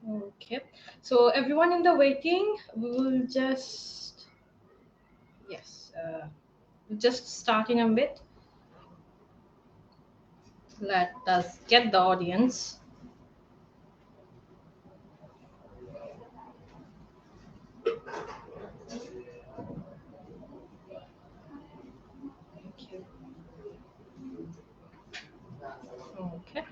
Okay, so everyone in the waiting, we will yes, just start in a bit. Let us get the audience. Thank you. Okay.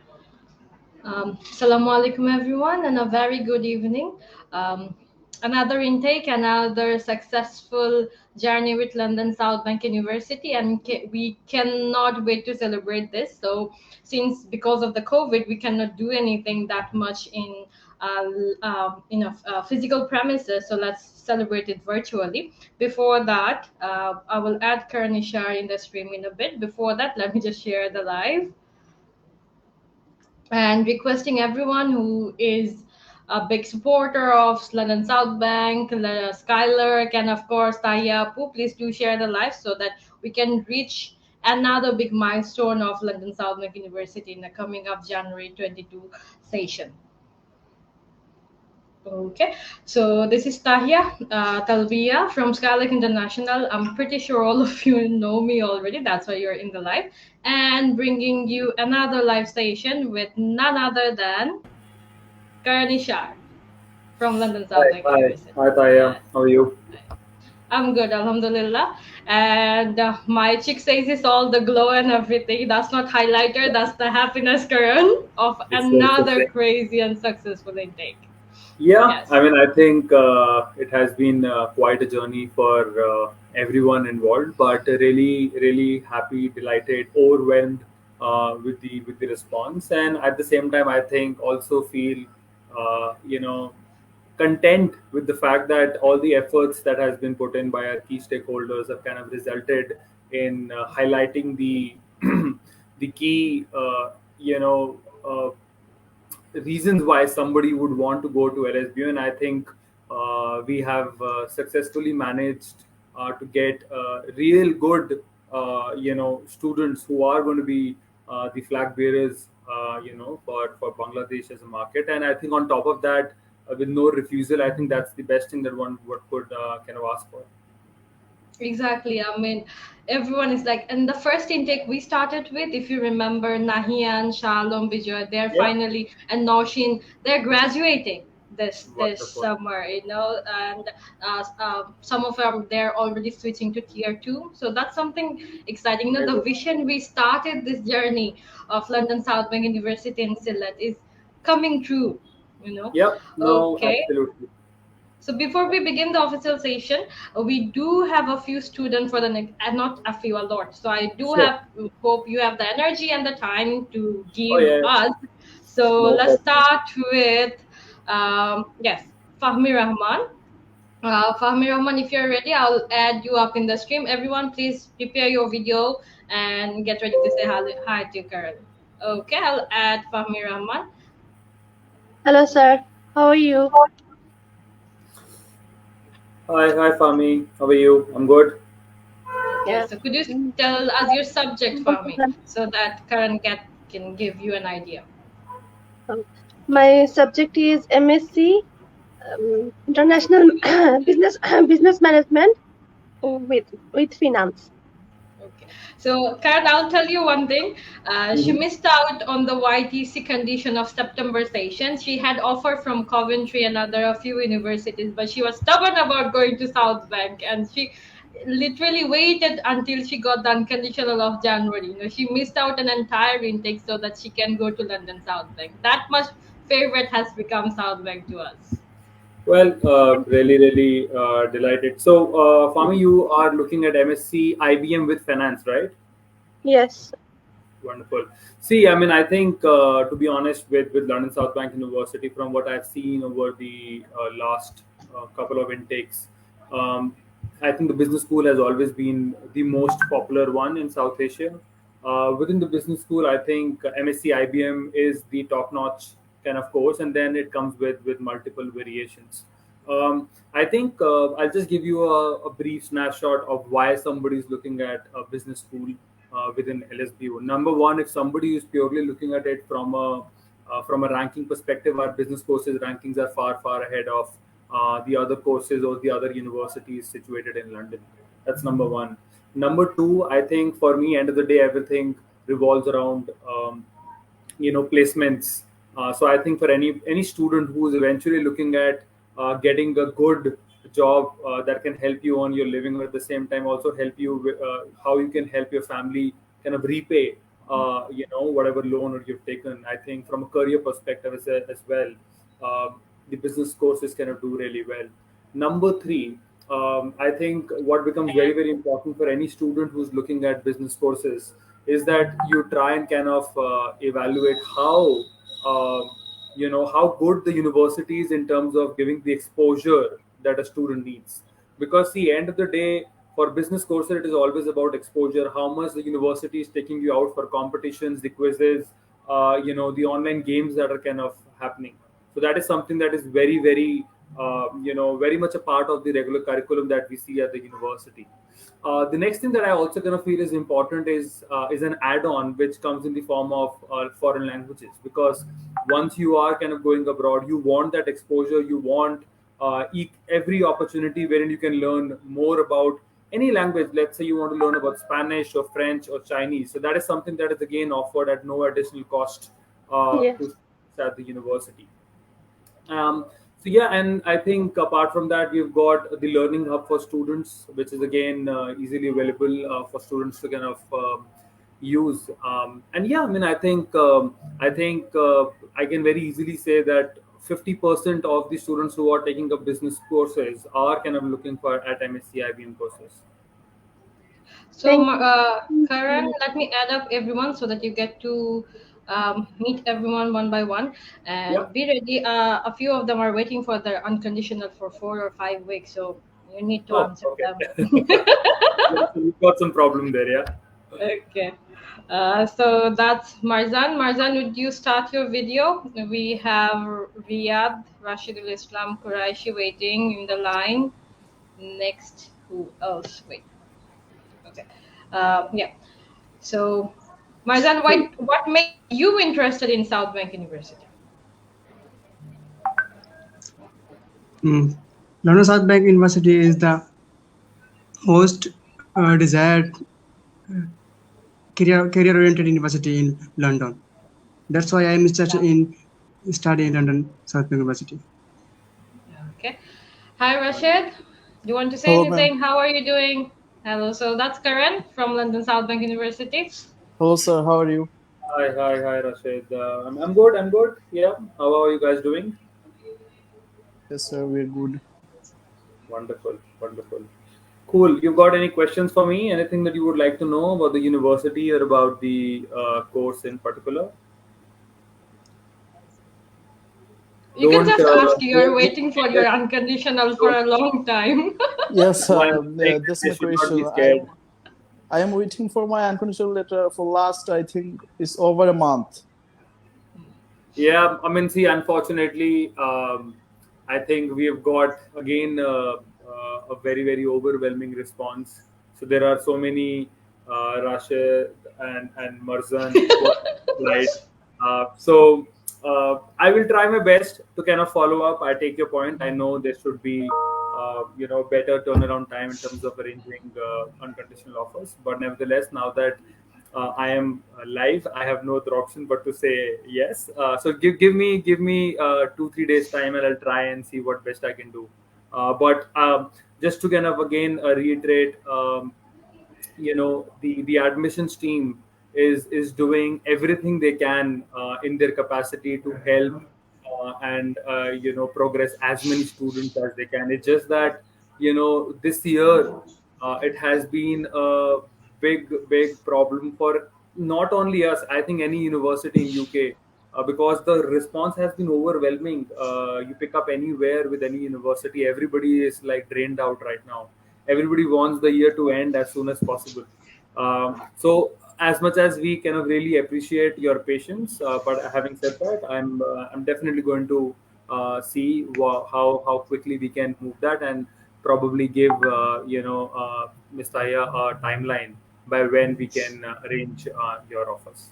Assalamu alaikum everyone and a very good evening. Um, Another intake, another successful journey with London Southbank University, and we cannot wait to celebrate this. So, since because of the COVID, we cannot do anything that much in physical premises. So let's celebrate it virtually. Before that, I will add Karan Issar in the stream in a bit. Before that, let me just share the live and requesting everyone who is a big supporter of London Southbank, Skylark, and of course 𝗦𝗍𝗶𝗍, please do share the live so that we can reach another big milestone of London Southbank University in the coming up January 22 session. Okay, so this is 𝗦𝗍𝗶𝗍 from Skylark International. I'm pretty sure all of you know me already. That's why you're in the live. And bringing you another live station with none other than Karan Issar from London Hi, Southbank hi, University. hi, Taya. How are you? I'm good, Alhamdulillah. And my chick says it's all the glow and everything. That's not highlighter, that's the happiness, Karan, of It's the another same. crazy and successful intake. Yeah, Yes. I mean, I think it has been quite a journey for everyone involved, but really, really happy, delighted, overwhelmed with the response, and at the same time, I think also feel, you know, content with the fact that all the efforts that has been put in by our key stakeholders have kind of resulted in highlighting the the key, Uh, reasons why somebody would want to go to LSBU, and I think we have successfully managed to get real good, students who are going to be the flag bearers, for Bangladesh as a market. And I think on top of that, with no refusal, I think that's the best thing that one would could kind of ask for. Exactly. I mean, everyone is like, and the first intake we started with, if you remember, Nahian, Shalom, Vijay, they're Yeah, finally, and Noshin, they're graduating this wonderful. summer, and some of them they're already switching to tier 2. So that's something exciting. The Amazing. vision we started this journey of London Southbank University in Sylhet is coming true. You know. Yeah, no, Okay. absolutely. So before we begin the official session, we do have a few students for the next, and not a few, a lot. So I do Sure. have hope you have the energy and the time to Oh give yeah, us. So no let's problem. start with yes, Fahmi Rahman. Fahmi Rahman, if you're ready, I'll add you up in the stream. Everyone, please prepare your video and get ready to say hi to Karan. Okay, I'll add Fahmi Rahman. Hello, sir. How are you? Hi, Fami. How are you? I'm good. Okay, Yeah. so could you tell us your subject for me so that Karan can give you an idea? My subject is MSc, International Business Management with Finance. Okay, so Karan, I'll tell you one thing. She Mhm. missed out on the YTC condition of September session. She had offer from Coventry and other a few universities, but she was stubborn about going to Southbank, and she literally waited until she got the unconditional of January. She missed out an entire intake so that she can go to London Southbank. That much favorite has become Southbank to us. Well, really, really delighted. So, Fami, you are looking at MSc IBM with finance, right? Yes. Wonderful. See, I mean, I think to be honest, with London South Bank University, from what I've seen over the last couple of intakes, um, I think the business school has always been the most popular one in South Asia. Within the business school, I think MSc IBM is the top-notch kind of course, and then it comes with multiple variations. I think I'll just give you a brief snapshot of why somebody is looking at a business school within LSBU. Number one, if somebody is purely looking at it from a from a ranking perspective, our business courses rankings are far ahead of the other courses or the other universities situated in London. That's number one. Number two, I think for me, end of the day, everything revolves around placements. So I think for any student who is eventually looking at getting a good job that can help you on your living, or at the same time also help you with, how you can help your family kind of repay whatever loan or you've taken. I think from a career perspective as well, the business courses kind of do really well. Number three, I think what becomes very important for any student who's looking at business courses is that you try and kind of evaluate how good the university is in terms of giving the exposure that a student needs. Because the end of the day, for business courses, it is always about exposure. How much the university is taking you out for competitions, the quizzes, the online games that are kind of happening. So that is something that is very much a part of the regular curriculum that we see at the university. The next thing that I also kind of feel is important is an add-on which comes in the form of foreign languages, because once you are kind of going abroad, you want that exposure. You want every opportunity wherein you can learn more about any language. Let's say you want to learn about Spanish or French or Chinese. So that is something that is again offered at no additional cost Yes. to at the university. So yeah, and I think apart from that, we've got the learning hub for students, which is again easily available for students to kind of use. And yeah, I mean, I think I can very easily say that 50% of the students who are taking up business courses are kind of looking for at MSc IBM courses. So, Thank you. Karan, let me add up everyone so that you get to meet everyone one by one, and Yeah. be ready. A few of them are waiting for their unconditional for 4 or 5 weeks, so you need to Oh, answer okay. them. Yeah, so we've got some problem there. Yeah. Okay. So that's Marzan. Marzan, would you start your video? We have Riyadh, Rashidul Islam, Quraishi waiting in the line. Next, who else? Wait. Okay. Yeah. So, Marzan, Cool. what made you interested in Southbank University? London Southbank University is the most desired career-oriented university in London. That's why I am interested in studying London Southbank University. Okay. Hi, Rashid. Do you want to say Hello, ma'am. anything? How are you doing? Hello. So that's Karan from London Southbank University. Hello, sir. How are you? Hi, Rashid. I'm good. I'm good. Yeah. How are you guys doing? Yes, sir. We're good. Wonderful. Cool. You got any questions for me? Anything that you would like to know about the university or about the course in particular? You can Don't. just ask. You're Don't waiting for your unconditional for a long time. Yes, no, I'm saying that's they my should not be question. scared. I am waiting for my unconditional letter for last, I think, it's over a month. Yeah, I mean, see, unfortunately, I think we have got again a very overwhelming response. So there are so many Rashid and Marzan who are applied. I will try my best to kind of follow up. I take your point. I know there should be better turnaround time in terms of arranging unconditional offers. But nevertheless, now that I am live, I have no other option but to say yes. So give me 2-3 days time, and I'll try and see what best I can do. But just to kind of again reiterate, the admissions team is doing everything they can in their capacity to help and progress as many students as they can. It's just that this year it has been a big problem for not only us, I think any university in UK, because the response has been overwhelming. You pick up anywhere with any university, everybody is like drained out right now. Everybody wants the year to end as soon as possible. So as much as we kind of really appreciate your patience, but having said that, I'm definitely going to see how quickly we can move that, and probably give Ms. Taya a timeline by when we can arrange your offers.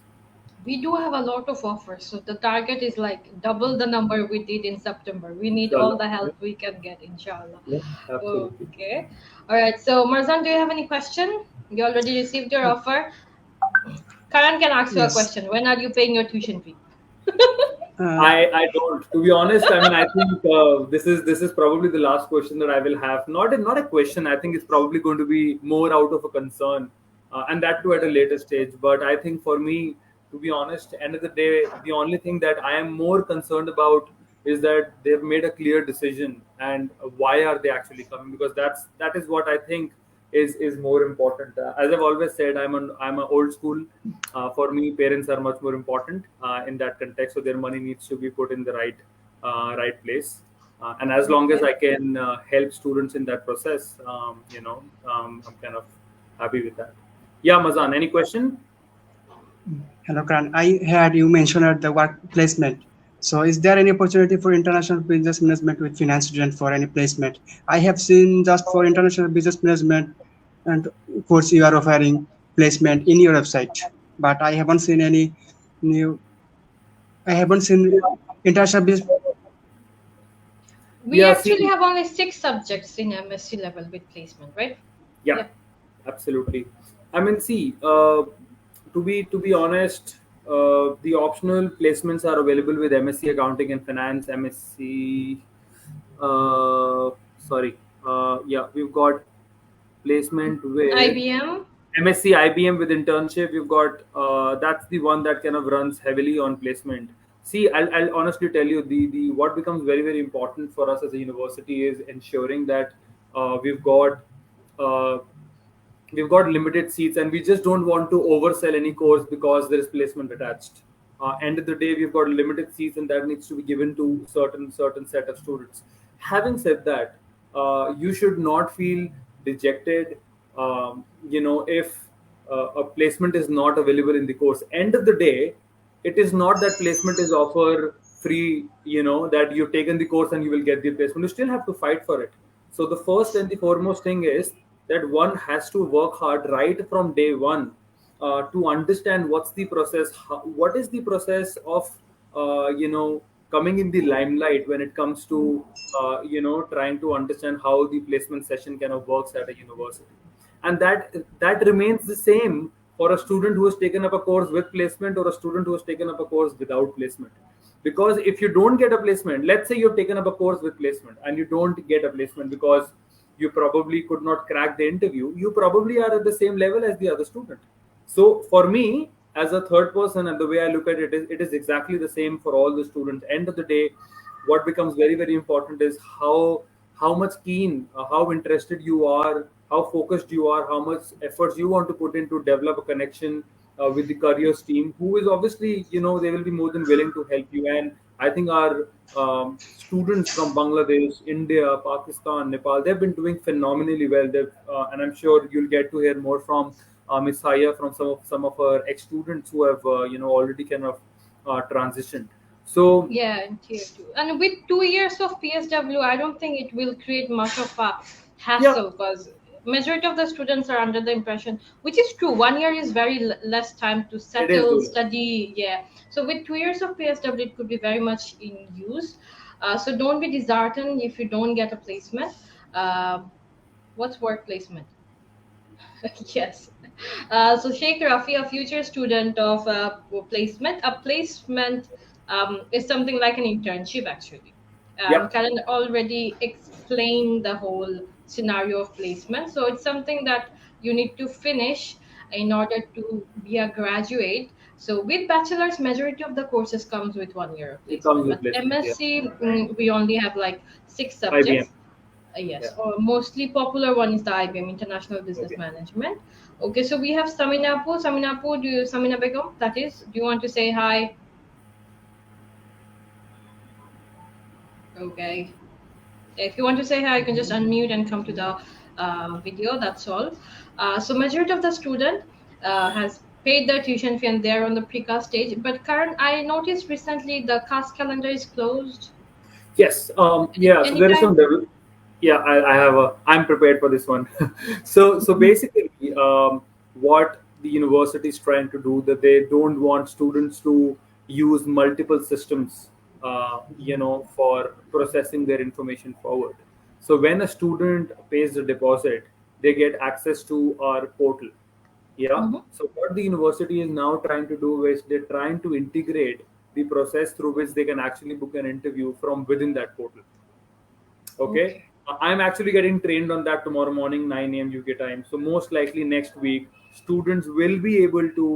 We do have a lot of offers. So the target is like double the number we did in September. We need all the help we can get, inshallah. Yeah, absolutely. Okay. All right. So Marzan, do you have any question? You already received your offer. Karan can ask you a Yes. question. When are you paying your tuition fee? I don't. To be honest, I mean, I think this is probably the last question that I will have. Not a question. I think it's probably going to be more out of a concern, and that too at a later stage. But I think for me, to be honest, end of the day, the only thing that I am more concerned about is that they've made a clear decision, and why are they actually coming? Because that is what I think is more important. As I've always said, I'm an old school. For me, parents are much more important in that context. So their money needs to be put in the right place. And as long as I can help students in that process, I'm kind of happy with that. Yeah, Mazan, any question? Hello, Karan. I heard you mentioned the work placement. So is there any opportunity for international business management with finance student for any placement? I have seen just for international business management and course you are offering placement in your website, but I haven't seen any new. I haven't seen international business. We actually have only 6 subjects in MSc level with placement, right? Yeah. Absolutely. I mean, see, to be honest, the optional placements are available with MSc Accounting and Finance, MSc. We've got placement with IBM. MSc IBM with internship. We've got that's the one that kind of runs heavily on placement. See, I'll honestly tell you, the what becomes very, very important for us as a university is ensuring that we've got limited seats, and we just don't want to oversell any course because there is placement attached. End of the day, we've got limited seats, and that needs to be given to certain set of students. Having said that, you should not feel dejected. If a placement is not available in the course. End of the day, it is not that placement is offer free. That you've taken the course and you will get the placement. You still have to fight for it. So the first and the foremost thing is that one has to work hard right from day one to understand what's the process, what is the process of coming in the limelight when it comes to trying to understand how the placement session kind of works at a university. And that remains the same for a student who has taken up a course with placement or a student who has taken up a course without placement. Because if you don't get a placement, let's say you've taken up a course with placement and you don't get a placement because you probably could not crack the interview, you probably are at the same level as the other student. So for me, as a third person, and the way I look at it is exactly the same for all the students. End of the day, what becomes very, very important is how much keen, how interested you are, how focused you are, how much efforts you want to put in to develop a connection with the careers team, who is obviously, they will be more than willing to help you. And I think our students from Bangladesh, India, Pakistan, Nepal, they've been doing phenomenally well. And I'm sure you'll get to hear more from Ms. Haya, from some of her ex-students who have already kind of transitioned. So yeah, in tier 2, and with 2 years of PSW, I don't think it will create much of a hassle, because majority of the students are under the impression, which is true, 1 year is very less time to settle, study. Yeah, so with 2 years of PSW, it could be very much in use. So don't be disheartened if you don't get a placement. What's work placement? Yes. So Sheikh Rafi, a future student of placement. A placement is something like an internship, actually. Karan already explained the whole scenario of placement. So it's something that you need to finish in order to be a graduate. So with bachelor's, majority of the courses comes with 1 year of placement. But MSc, we only have like 6 subjects. Yes, or mostly popular one is the IBM, International Business Management. Okay, so we have Samina Begum, that is, do you want to say hi? Okay, if you want to say hi, you can just unmute and come to the video, that's all. So majority of the student has paid their tuition fee and they're on the pre-CAS stage. But Karan, I noticed recently the CAS calendar is closed. Yes, so there is some I'm prepared for this one. So basically, what the university is trying to do, that they don't want students to use multiple systems, for processing their information forward. So when a student pays the deposit, they get access to our portal. Yeah. Mhm. So what the university is now trying to do is they're trying to integrate the process through which they can actually book an interview from within that portal. Okay. I'm actually getting trained on that tomorrow morning, 9 a.m. UK time. So most likely next week, students will be able to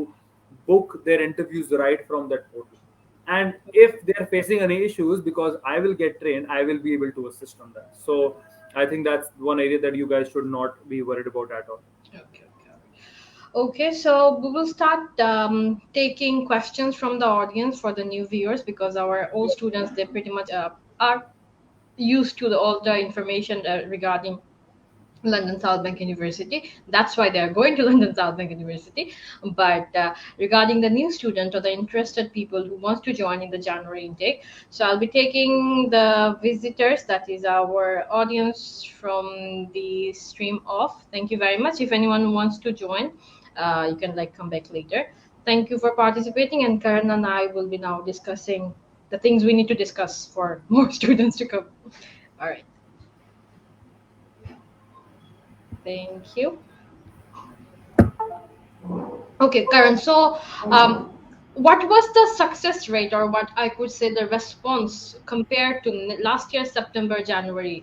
book their interviews right from that portal. And if they're facing any issues, because I will get trained, I will be able to assist on that. So I think that's one area that you guys should not be worried about at all. Okay, so we will start taking questions from the audience for the new viewers, because our old students, they pretty much are used to all the information regarding London Southbank University. That's why they are going to London Southbank University. But regarding the new student or the interested people who wants to join in the January intake, so I'll be taking the visitors, that is our audience, from the stream off. Thank you very much. If anyone wants to join, you can come back later. Thank you for participating, and Karan and I will be now discussing the things we need to discuss for more students to come. All right. Thank you. Okay, Karan. So, what was the success rate, or what I could say the response, compared to last year September, January,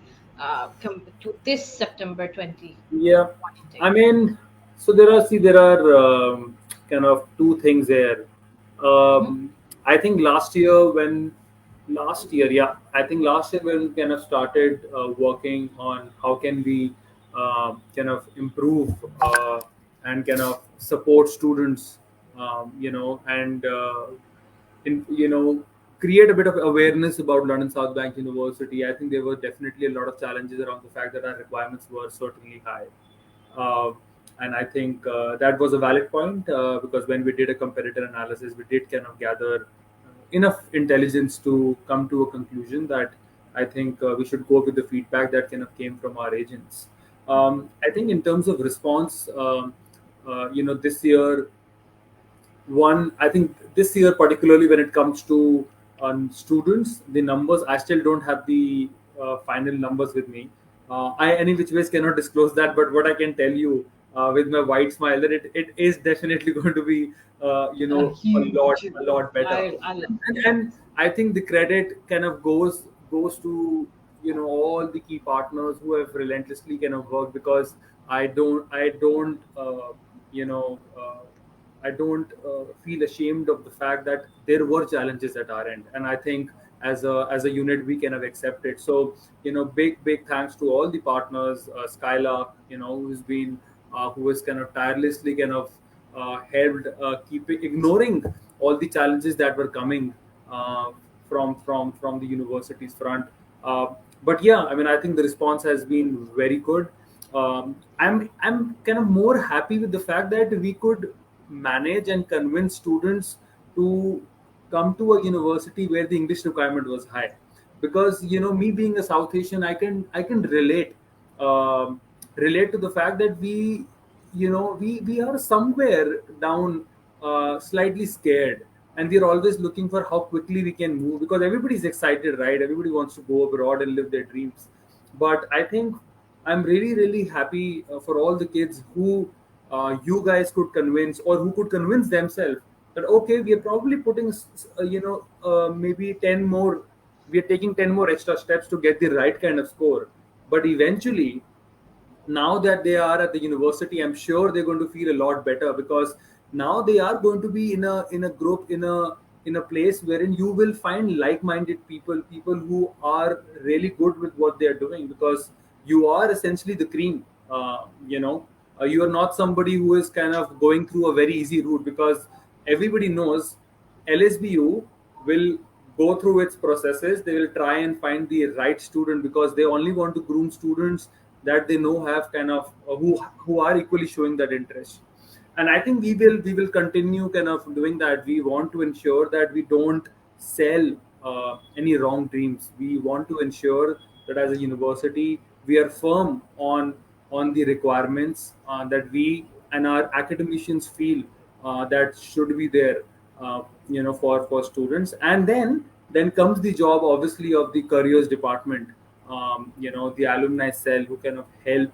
to this September 20? Yeah, I mean, so there are kind of two things there. I think last year when we kind of started working on how can we kind of improve and kind of support students, and create a bit of awareness about London Southbank University. I think there were definitely a lot of challenges around the fact that our requirements were certainly high. And I think that was a valid point, because when we did a competitor analysis, we did kind of gather enough intelligence to come to a conclusion that I think we should go with the feedback that kind of came from our agents. I think in terms of response, this year, I think this year, particularly when it comes to students, the numbers, I still don't have the final numbers with me. I, any which ways, cannot disclose that, but what I can tell you with my white smile, that it is definitely going to be, a lot better. And I think the credit kind of goes to all the key partners who have relentlessly kind of worked, because I don't feel ashamed of the fact that there were challenges at our end, and I think as a unit we kind of accept it. So big thanks to all the partners, Skylark, who has kind of tirelessly kind of helped keep ignoring all the challenges that were coming from the university's front. But yeah, I mean, I think the response has been very good. I'm kind of more happy with the fact that we could manage and convince students to come to a university where the English requirement was high, because me being a South Asian, I can relate to the fact that we are somewhere down, slightly scared, and we're always looking for how quickly we can move, because everybody's excited, right? Everybody wants to go abroad and live their dreams. But I think I'm really happy for all the kids who you guys could convince, or who could convince themselves that okay, we are probably putting maybe 10 more, we are taking 10 more extra steps to get the right kind of score. But eventually, now that they are at the university, I'm sure they're going to feel a lot better, because now they are going to be in a group, in a place wherein you will find like-minded people who are really good with what they are doing, because you are essentially the cream. You are not somebody who is kind of going through a very easy route, because everybody knows LSBU will go through its processes. They will try and find the right student, because they only want to groom students that they know have kind of who are equally showing that interest. And I think we will continue kind of doing that. We want to ensure that we don't sell any wrong dreams. We want to ensure that as a university we are firm on the requirements that we and our academicians feel that should be there, for students. And then comes the job, obviously, of the careers department, the alumni cell, who kind of help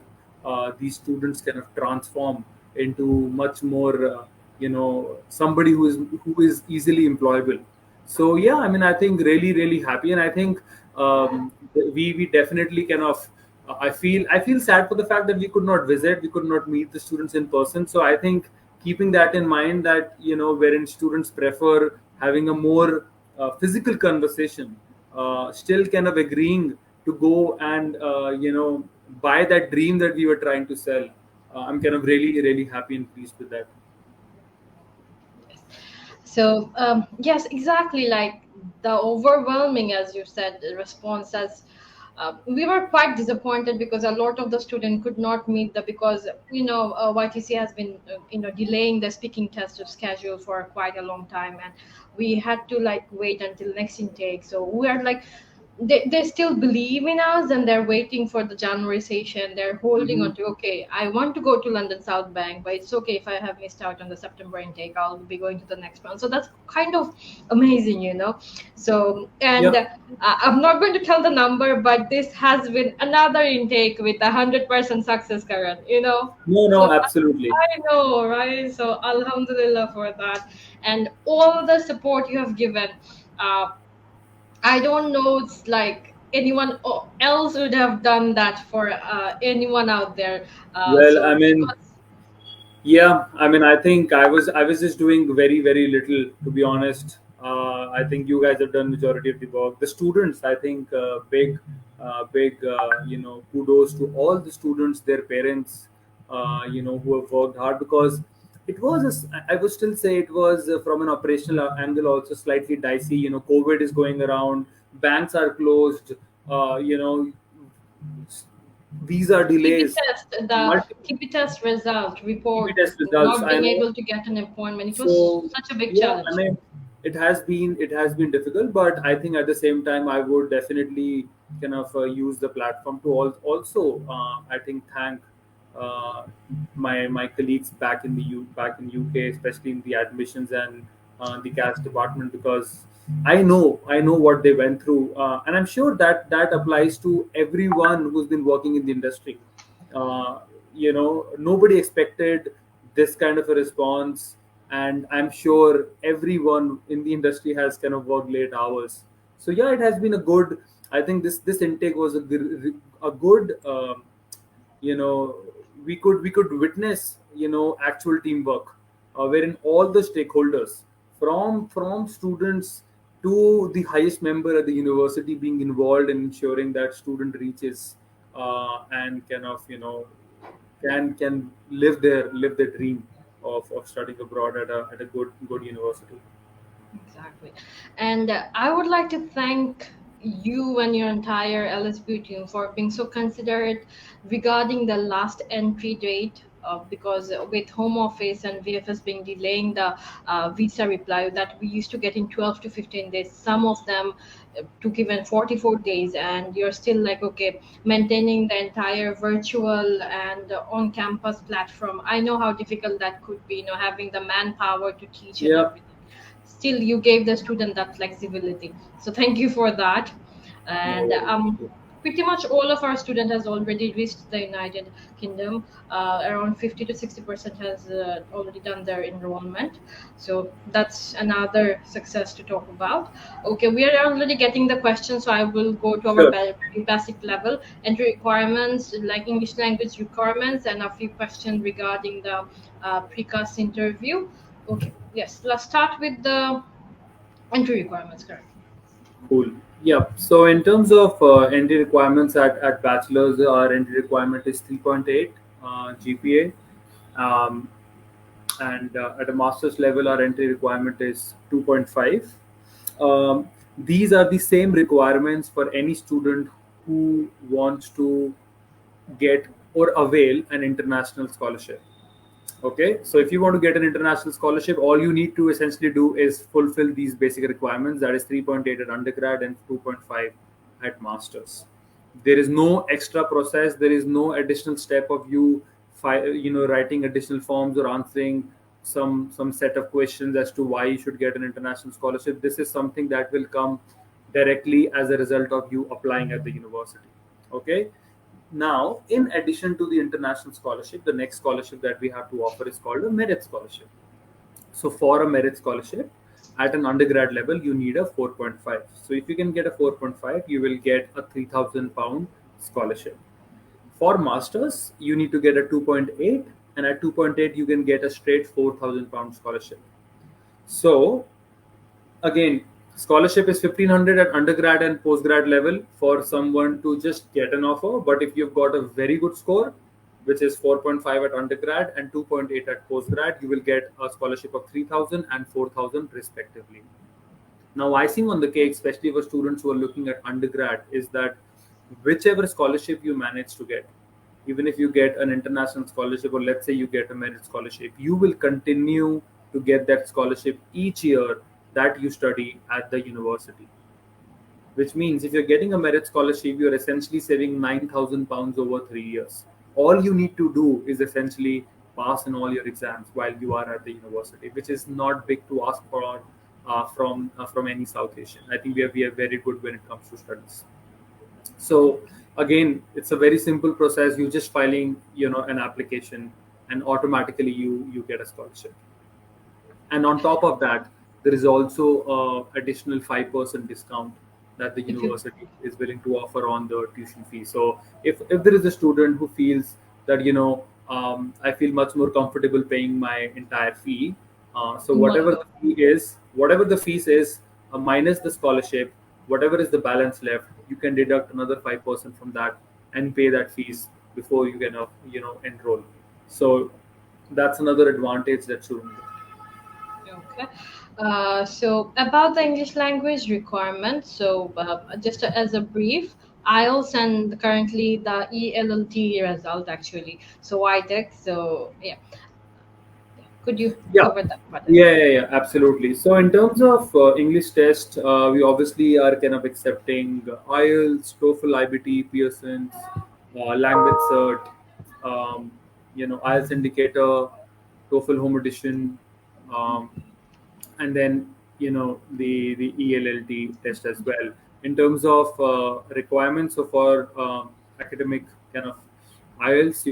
these students kind of transform into much more, somebody who is easily employable. So yeah, I mean, I think really happy, and I think we definitely kind of. I feel sad for the fact that we could not visit, we could not meet the students in person. So I think keeping that in mind, that wherein students prefer having a more physical conversation, still kind of agreeing to go and buy that dream that we were trying to sell. I'm kind of really happy and pleased with that. So yes, exactly, like the overwhelming, as you said, response, as we were quite disappointed because a lot of the students could not meet because YTC has been delaying the speaking test schedule for quite a long time, and we had to like wait until next intake. So we are like, they still believe in us, and they're waiting for the January session. They're holding on to, okay, I want to go to London Southbank, but it's okay if I have missed out on the September intake, I'll be going to the next one. So that's kind of amazing. So, and Yeah. I'm not going to tell the number, but this has been another intake with 100% success, Karan. No, So absolutely. I know, right? So Alhamdulillah for that, and all the support you have given. Uh, I don't know, it's like anyone else would have done that for anyone out there. Well, So I it mean, was, yeah, I mean, I think I was just doing very little, to be honest. I think you guys have done majority of the work. The students, I think, big, kudos to all the students, their parents, who have worked hard, because it was, I would still say it was, from an operational angle also slightly dicey. COVID is going around, banks are closed, uh, you know, visa TB delays, test, the multiple TB test result TB report, test results. not I being know. able to get an appointment. It was So such a big yeah, I challenge. mean, it has been difficult, but I think at the same time, I would definitely kind of use the platform to also, I think, thank uh, my colleagues back in UK, especially in the admissions and the CAS department, because I know what they went through, and I'm sure that that applies to everyone who's been working in the industry. uh, Nobody expected this kind of a response, and I'm sure everyone in the industry has kind of worked late hours. So yeah, it has been a good. I think this intake was a good. You know, we could witness actual teamwork, wherein all the stakeholders, from students to the highest member at the university, being involved in ensuring that student reaches and kind of can live their dream of studying abroad at a good university. Exactly. And I would like to thank you and your entire LSBU team for being so considerate regarding the last entry date. Because with Home Office and VFS being delaying the visa reply that we used to get in 12 to 15 days, some of them took even 44 days, and you're still like, okay, maintaining the entire virtual and on campus platform. I know how difficult that could be, having the manpower to teach and Yeah. everything. Still you gave the student that flexibility, so thank you for that. No And worries. pretty much all of our student has already reached the United Kingdom. Around 50 to 60% has already done their enrollment, so that's another success to talk about. Okay, we are already getting the questions, so I will go to our Sure. basic level entry requirements, like English language requirements, and a few questions regarding the pre-CAS interview. Okay, yes, let's start with the entry requirements, correct? Cool. Yeah. So in terms of entry requirements at bachelor's, our entry requirement is 3.8 GPA, um, and at a master's level, our entry requirement is 2.5. These are the same requirements for any student who wants to get or avail an international scholarship. Okay, so if you want to get an international scholarship, all you need to essentially do is fulfill these basic requirements. That is 3.8 at undergrad and 2.5 at masters. There is no extra process. There is no additional step of you writing additional forms or answering some set of questions as to why you should get an international scholarship. This is something that will come directly as a result of you applying at the university. Okay. Now, in addition to the international scholarship, the next scholarship that we have to offer is called a merit scholarship. So for a merit scholarship at an undergrad level, you need a 4.5. So if you can get a 4.5, you will get a £3,000 scholarship. For masters, you need to get a 2.8, and at 2.8, you can get a straight £4,000 scholarship. So again, scholarship is 1,500 at undergrad and postgrad level for someone to just get an offer. But if you've got a very good score, which is 4.5 at undergrad and 2.8 at postgrad, you will get a scholarship of 3,000 and 4,000 respectively. Now, icing on the cake, especially for students who are looking at undergrad, is that whichever scholarship you manage to get, even if you get an international scholarship or let's say you get a merit scholarship, you will continue to get that scholarship each year that you study at the university. Which means if you're getting a merit scholarship, you're essentially saving £9,000 over 3 years. All you need to do is essentially pass in all your exams while you are at the university, which is not big to ask for from any South Asian. I think we are very good when it comes to studies. So again, it's a very simple process. You just filing an application, and automatically you get a scholarship. And on top of that, there is also additional 5% discount that the university is willing to offer on the tuition fee. So if there is a student who feels that I feel much more comfortable paying my entire fee, so whatever the fees is minus the scholarship, whatever is the balance left, you can deduct another 5% from that and pay that fees before you can enroll. So that's another advantage that students get. Okay. So about the English language requirement, so just as a brief, IELTS and currently the ELLT result actually. So 𝗦𝗸𝗆. So yeah, could you cover that? Yeah, absolutely. So in terms of English test, we obviously are kind of accepting IELTS, TOEFL, IBT, Pearson's, language cert, IELTS indicator, TOEFL home edition, and then the ELLT test as well. In terms of requirements, so for academic kind of IELTS,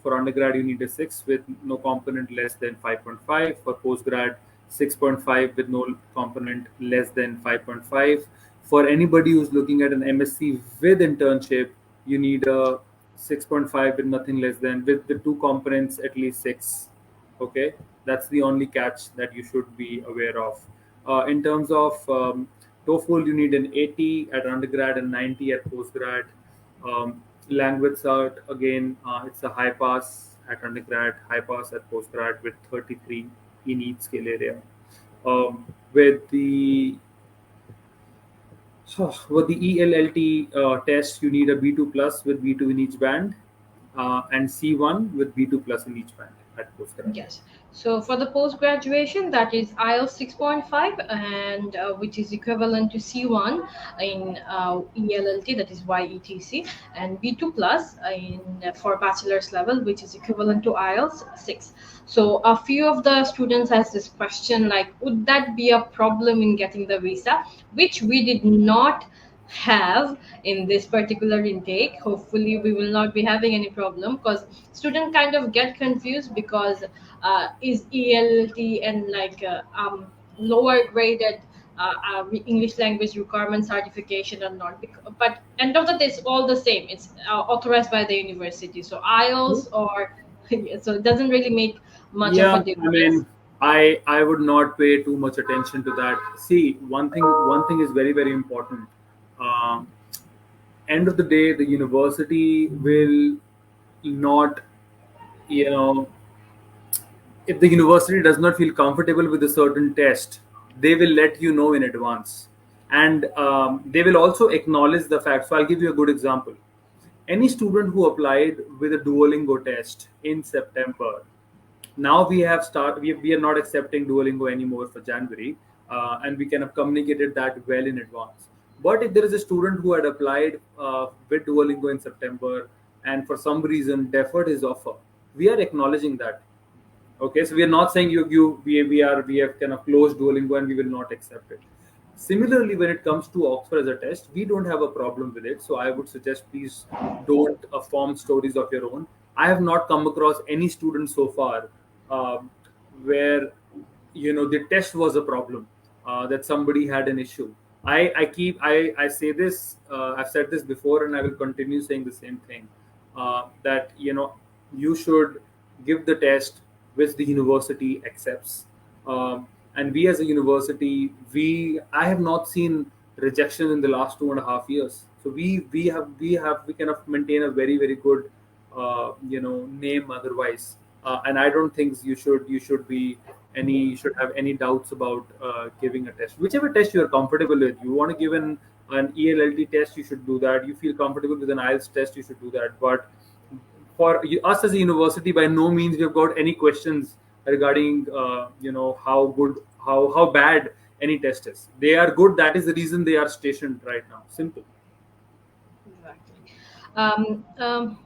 for undergrad you need a 6 with no component less than 5.5. For postgrad, 6.5 with no component less than 5.5. For anybody who's looking at an MSc with internship, you need a 6.5 with nothing less than, with the 2 components at least 6. Okay, that's the only catch that you should be aware of. In terms of TOEFL, you need an 80 at undergrad and 90 at postgrad. Language cert, again, it's a high pass at undergrad, high pass at postgrad with 33 in each skill area. With the ELLT test, you need a B2 plus with B2 in each band, and C1 with B2 plus in each band at postgrad. Yes. So for the post-graduation, that is IELTS 6.5, and which is equivalent to C1 in ELLT, that is YETC, and B2 plus for bachelor's level, which is equivalent to IELTS 6. So a few of the students has this question like, would that be a problem in getting the visa? Which we did not have in this particular intake. Hopefully we will not be having any problem, because students kind of get confused because is ELT and like lower graded English language requirement certification or not, but end of the day it's all the same. It's authorized by the university, so IELTS or so it doesn't really make much of a difference. I mean, I would not pay too much attention to that. See, one thing is very, very important. End of the day, the university will not, if the university does not feel comfortable with a certain test, they will let you know in advance. And they will also acknowledge the fact. So I'll give you a good example. Any student who applied with a Duolingo test in September, now we are not accepting Duolingo anymore for January, and we kind of communicated that well in advance. But if there is a student who had applied with Duolingo in September and for some reason deferred his offer, we are acknowledging that. Okay, so we are not saying we have kind of closed Duolingo and we will not accept it. Similarly, when it comes to Oxford as a test, we don't have a problem with it. So I would suggest please don't form stories of your own. I have not come across any student so far where the test was a problem, that somebody had an issue. I say this, I've said this before, and I will continue saying the same thing, that you should give the test which the university accepts. And we as a university, I have not seen rejection in the last 2.5 years. So we kind of maintain a very, very good name otherwise. And I don't think you should have any doubts about giving a test. Whichever test you are comfortable with. You want to give an ELLT test, you should do that. You feel comfortable with an IELTS test, you should do that. But for us as a university, by no means we have got any questions regarding how bad any test is. They are good. That is the reason they are stationed right now. Simple. Exactly.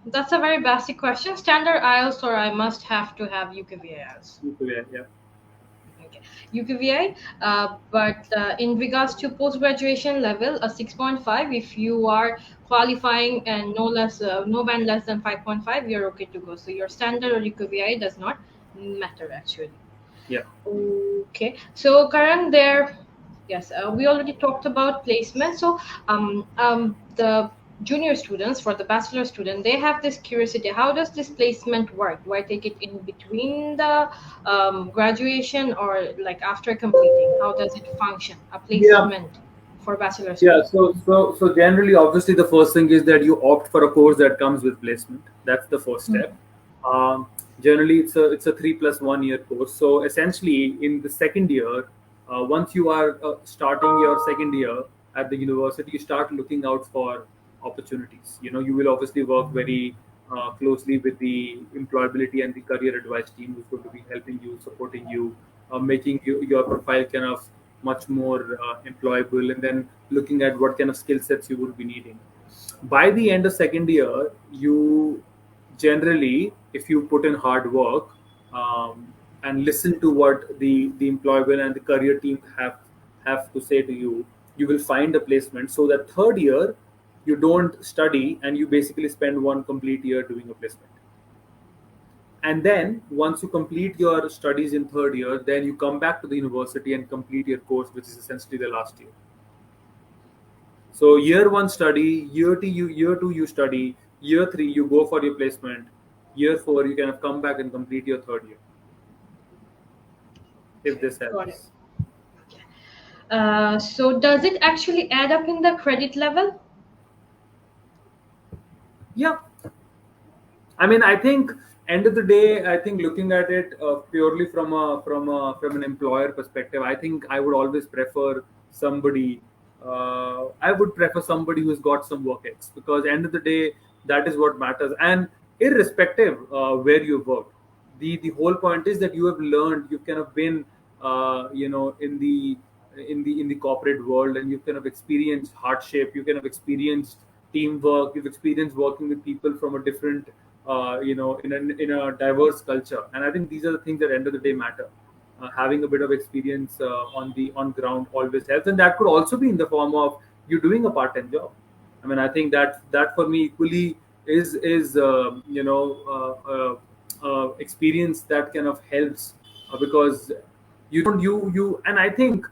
That's a very basic question. Standard IELTS or I must have to have UKVI IELTS? UKVI, yeah. Okay. UKVI, but in regards to post-graduation level, a 6.5, if you are qualifying and no band less than 5.5, you're okay to go. So your standard or UKVI does not matter actually. Yeah. Okay. So Karan, we already talked about placement. So the junior students, for the bachelor student, they have this curiosity. How does this placement work? Do I take it in between the graduation or like after completing? How does it function? A placement for bachelor students? Yeah. So generally, obviously, the first thing is that you opt for a course that comes with placement. That's the first step. Generally, it's a 3+1 year course. So essentially, in the second year, once you are starting your second year at the university, you start looking out for opportunities. You will obviously work very closely with the employability and the career advice team, who's going to be helping you, supporting you, making your profile kind of much more employable, and then looking at what kind of skill sets you would be needing. By the end of second year, you generally, if you put in hard work and listen to what the employable and the career team have to say to you, you will find a placement. So that third year, you don't study and you basically spend one complete year doing a placement. And then once you complete your studies in third year, then you come back to the university and complete your course, which is essentially the last year. So year 1 study, year 2 you study, year 3 you go for your placement, year 4 you kind of come back and complete your third year. If this helps. So does it actually add up in the credit level? Yeah. I mean, I think end of the day, I think looking at it purely from an employer perspective, I think I would always prefer somebody. I would prefer somebody who's got some work ex, because end of the day, that is what matters. And irrespective where you work, the whole point is that you have learned, you've kind of been, in the corporate world, and you've kind of experienced hardship, you kind of experienced teamwork, you've experienced working with people from a different, in a diverse culture. And I think these are the things that end of the day matter. Having a bit of experience on ground always helps, and that could also be in the form of you doing a part-time job. I mean, I think that for me equally is experience that kind of helps, because and I think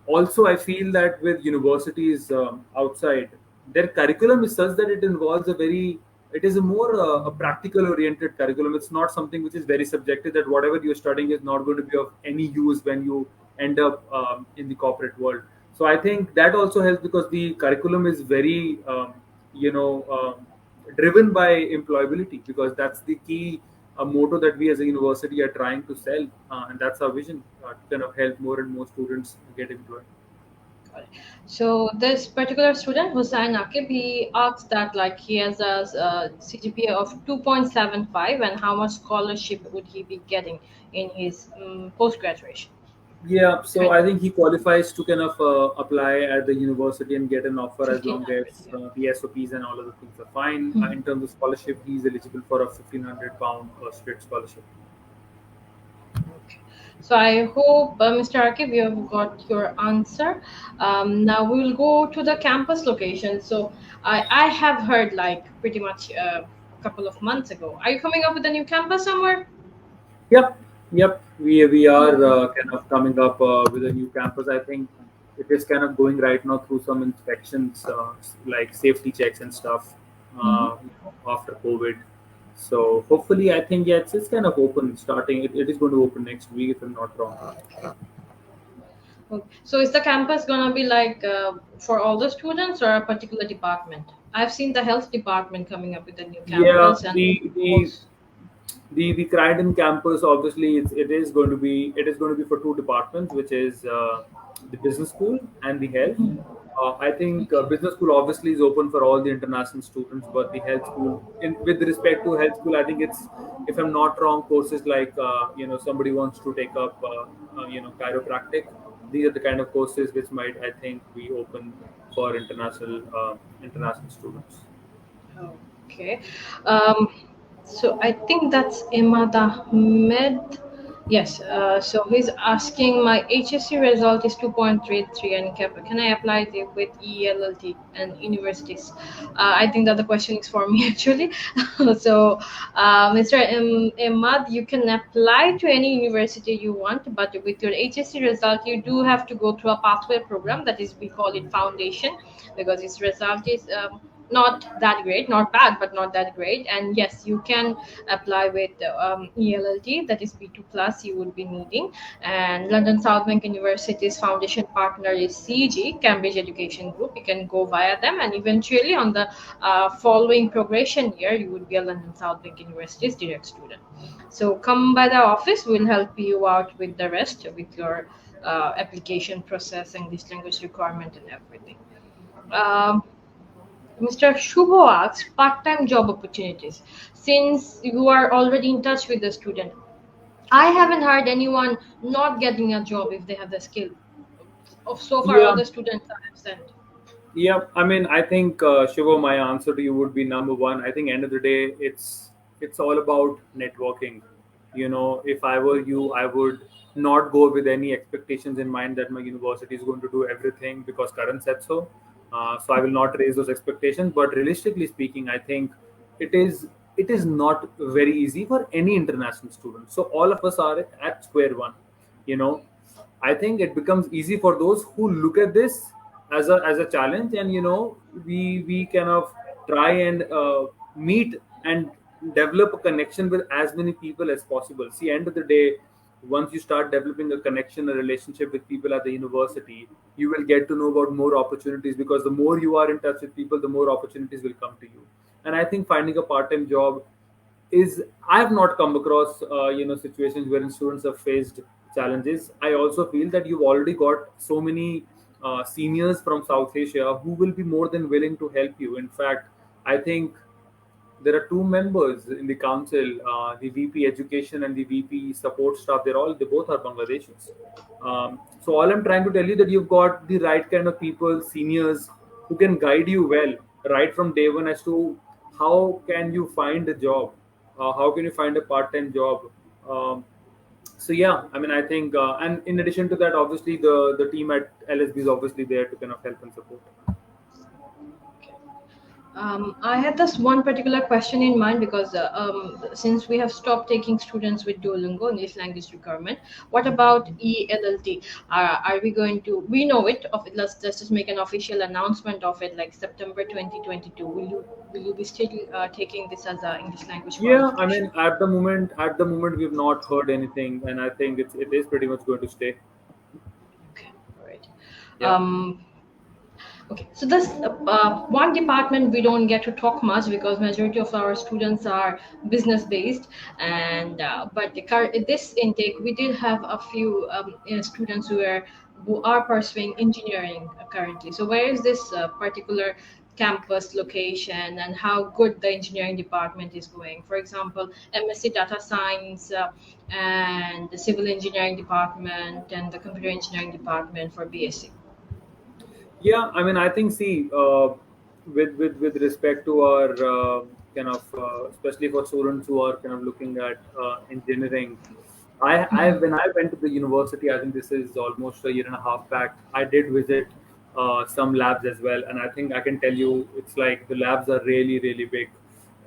also I feel that with universities outside, their curriculum is such that it involves it is a more a practical oriented curriculum. It's not something which is very subjective, that whatever you're studying is not going to be of any use when you end up in the corporate world. So I think that also helps, because the curriculum is very driven by employability, because that's the key motto that we as a university are trying to sell, and that's our vision, to kind of help more and more students get employed. So this particular student, Hussain Akib, he asked that like he has a CGPA of 2.75, and how much scholarship would he be getting in his post-graduation? Yeah, so Kind I think he qualifies to kind of apply at the university and get an offer as long 1,500. as Yeah. the SOPs and all of the things are fine. In terms of scholarship, he's eligible for a £1,500 straight scholarship. Okay. So I hope, Mr. Akib, you have got your answer. Now we will go to the campus location. So I have heard like pretty much a couple of months ago. Are you coming up with a new campus somewhere? Yep, yep. We are kind of coming up with a new campus. I think it is kind of going right now through some inspections, like safety checks and stuff after COVID. So hopefully, I think yeah, it's kind of open starting. It is going to open next week if I'm not wrong. Okay. So is the campus gonna be like for all the students or a particular department? I've seen the health department coming up with a new Yeah, campus and the the Crichton campus obviously it is going to be for two departments, which is the business school and the health. I think business school obviously is open for all the international students, but the health school, with respect to health school, I think it's, if I'm not wrong, courses like somebody wants to take up chiropractic. These are the kind of courses which might, I think, be open for international students. okay. Um, so I think that's Imad Ahmed. Yes. So he's asking my HSC result is 2.33 and can I apply it with ELLT and universities? I think that the question is for me actually. So Mr. Imad, you can apply to any university you want, but with your HSC result, you do have to go through a pathway program, that is we call it foundation, because its result is not that great, not bad, but not that great. And yes, you can apply with ELLT, that is B2 plus you would be needing. And London Southbank University's foundation partner is CG, Cambridge Education Group. You can go via them, and eventually on the following progression year, you would be a London Southbank University's direct student. So come by the office, we'll help you out with the rest, with your application process, English language requirement and everything. Um, Mr. Shubho asks part-time job opportunities. Since you are already in touch with the student, I haven't heard anyone not getting a job if they have the skill. Of so far, all Yeah, the students I have sent. yeah. I mean, I think Shiva, my answer to you would be number one. I think end of the day, it's all about networking. If I were you, I would not go with any expectations in mind that my university is going to do everything because Karan said so. So I will not raise those expectations. But realistically speaking, I think it is it is not very easy for any international student. So all of us are at square one. You know, I think it becomes easy for those who look at this as a challenge, and we kind of try and meet and develop a connection with as many people as possible. See, end of the day, once you start developing a connection, a relationship with people at the university, you will get to know about more opportunities, because the more you are in touch with people, the more opportunities will come to you. And I think finding a part-time job is, I have not come across situations wherein students have faced challenges. I also feel that you've already got so many seniors from South Asia who will be more than willing to help you. In fact, I think there are two members in the council, the VP Education and the VP Support staff. They both are Bangladeshis. So all I'm trying to tell you that you've got the right kind of people, seniors, who can guide you well right from day one as to how can you find a job, how can you find a part-time job. So yeah, I mean, I think, and in addition to that, obviously the team at LSB is obviously there to kind of help and support. I had this one particular question in mind because since we have stopped taking students with Duolingo, English language requirement, what about ELLT? Are we going to? We know it. Let's just make an official announcement of it, like September 2022. Will you be still taking this as an English language Yeah, I qualification? mean, at the moment we've not heard anything, and I think it is pretty much going to stay. Okay, all right. Yeah. Okay, so this one department we don't get to talk much because majority of our students are business based, and but this intake we did have a few students who are pursuing engineering currently. So where is this particular campus location and how good the engineering department is going. For example, MSc Data Science and the Civil Engineering department and the Computer Engineering department for BSc. Yeah, I mean, I think, see, with respect to our especially for students who are kind of looking at engineering, when I went to the university, I think this is almost a year and a half back. I did visit some labs as well, and I think I can tell you, it's like the labs are really really big.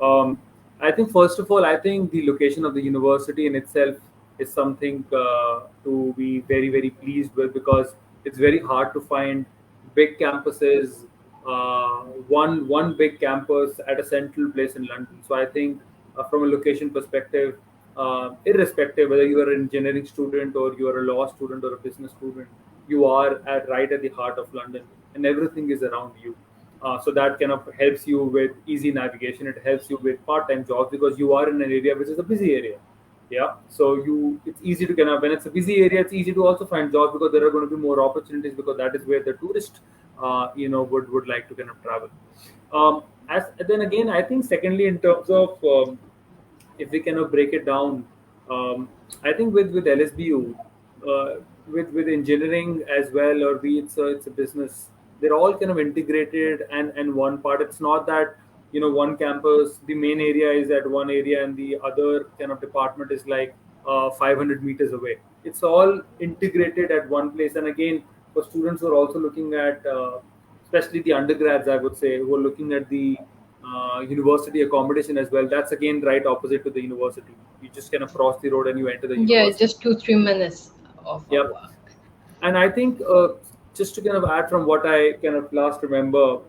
Um, I think first of all, I think the location of the university in itself is something to be very very pleased with, because it's very hard to find big campuses, one big campus at a central place in London. So I think from a location perspective, irrespective whether you are an engineering student or you are a law student or a business student, you are right at the heart of London, and everything is around you. So that kind of helps you with easy navigation. It helps you with part-time jobs because you are in an area which is a busy area. Yeah, so it's easy to kind of, when it's a busy area, it's easy to also find jobs because there are going to be more opportunities, because that is where the tourist would like to kind of travel. As then again, I think secondly, in terms of if we kind of break it down, I think with LSBU, with engineering as well, or be it's a business, they're all kind of integrated and one part. It's not that one campus, the main area is at one area and the other kind of department is like 500 meters away. It's all integrated at one place. And again, for students who are also looking at especially the undergrads, I would say, who are looking at the university accommodation as well, that's again right opposite to the university. You just kind of cross the road and you enter the university. Just 2-3 minutes of Yep. work. And I think just to kind of add from what I kind of last remember,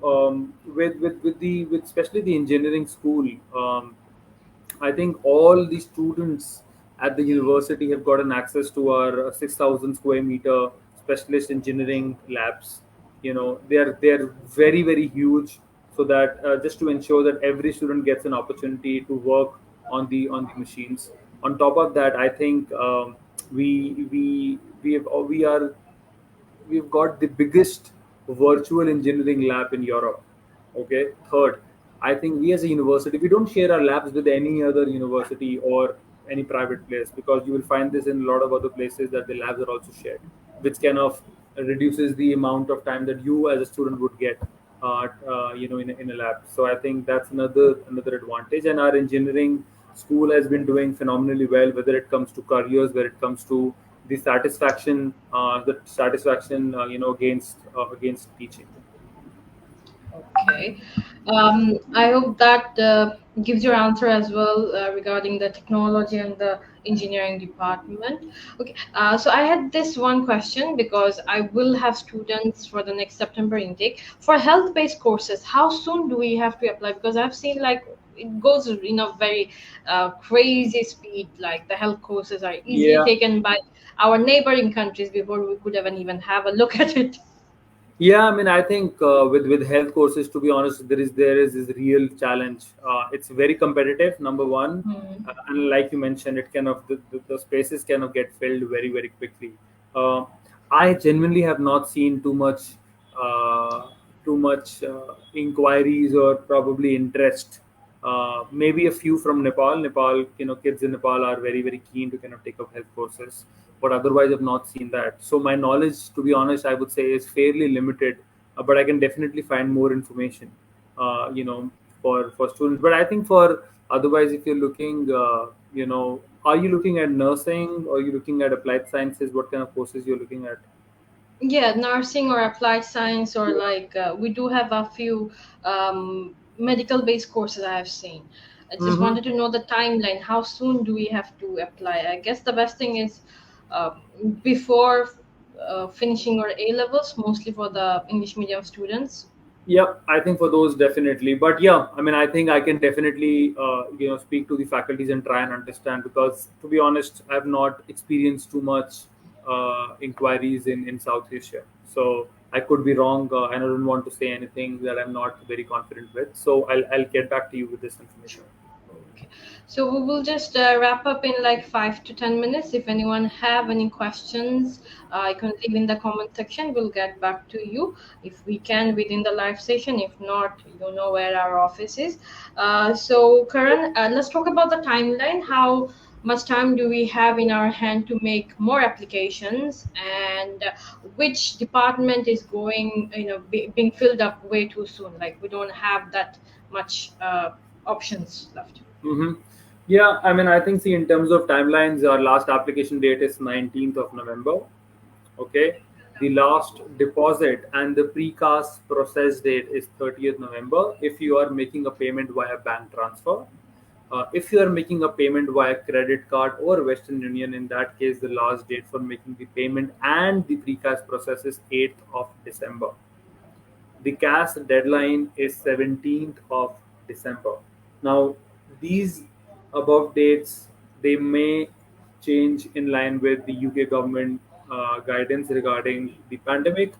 with especially the engineering school, I think all the students at the university have gotten access to our 6,000 square meter specialist engineering labs. They're very very huge, so that just to ensure that every student gets an opportunity to work on the machines. On top of that, I think we've got the biggest virtual engineering lab in Europe. Okay, third, I think we as a university, we don't share our labs with any other university or any private place, because you will find this in a lot of other places that the labs are also shared, which kind of reduces the amount of time that you as a student would get in a lab. So I think that's another advantage. And our engineering school has been doing phenomenally well, whether it comes to careers, where it comes to the satisfaction against teaching. Okay. I hope that gives your answer as well regarding the technology and the engineering department. Okay. So I had this one question, because I will have students for the next September intake for health-based courses. How soon do we have to apply? Because I've seen like it goes in a very crazy speed. Like the health courses are easily Yeah. taken by our neighboring countries before we could even have a look at it. Yeah, I mean, I think with health courses, to be honest, there is this real challenge. It's very competitive, number one, and like you mentioned, it kind of the spaces kind of get filled very very quickly. I genuinely have not seen too much inquiries or probably interest. Maybe a few from Nepal. Nepal, kids in Nepal are very very keen to kind of take up health courses, but otherwise I've not seen that. So my knowledge, to be honest, I would say is fairly limited, but I can definitely find more information, for students. But I think for otherwise, if you're looking, are you looking at nursing, or are you looking at applied sciences? What kind of courses you're looking at? Yeah, nursing or applied science, or like we do have a few medical based courses I have seen. I just Mm-hmm. wanted to know the timeline. How soon do we have to apply? I guess the best thing is um, before finishing your A levels, mostly for the English medium students. Yeah, I think for those definitely. But yeah, I mean, I think I can definitely speak to the faculties and try and understand, because to be honest, I've not experienced too much inquiries in South Asia. So I could be wrong, and I don't want to say anything that I'm not very confident with. So I'll get back to you with this information. Okay. So we will just wrap up in like 5 to 10 minutes. If anyone have any questions, you can leave in the comment section. We'll get back to you if we can within the live session. If not, you know where our office is. So Karan, let's talk about the timeline. How much time do we have in our hand to make more applications, and which department is going, being filled up way too soon? Like we don't have that much options left. Mm-hmm. Yeah, I mean, I think, see, in terms of timelines, our last application date is 19th of November. Okay. The last deposit and the pre CAS process date is 30th November if you are making a payment via bank transfer. If you are making a payment via credit card or Western Union, in that case, the last date for making the payment and the pre CAS process is 8th of December. The CAS deadline is 17th of December. Now, these above dates, they may change in line with the UK government guidance regarding the pandemic.